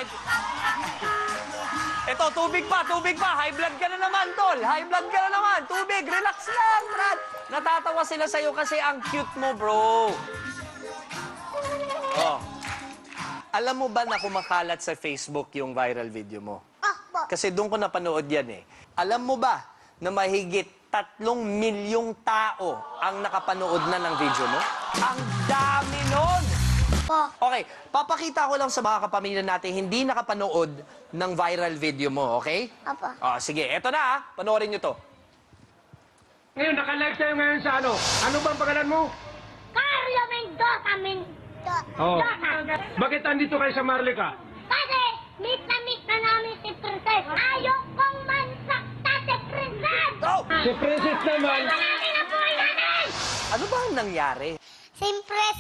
bakit? Ito, tubig pa, tubig pa. High blood ka na naman, tol. High blood ka na naman. Tubig, relax lang, Brad. Natatawa sila sa'yo kasi ang cute mo, bro. Oh. Alam mo ba na kumakalat sa Facebook yung viral video mo? Kasi doon ko napanood yan eh. Alam mo ba na mahigit 3 milyong tao ang nakapanood na ng video mo? Ang dami nun! Okay, papakita ko lang sa mga kapamilya natin hindi nakapanood ng viral video mo, okay? Apa. Oh, sige, eto na ha. Panoorin nyo to. Ngayon, naka-live tayo ngayon sa ano? Ano ba ang pangalan mo? Carlo Mendoza, Oh. Mendoza. Bakit andito kayo sa Marlica? Kasi, meet na namin si Princess. Ayaw kong mansakta si Princess! Go! Si Princess naman. Marami na buhay namin! Ano ba ang nangyari? Si Princess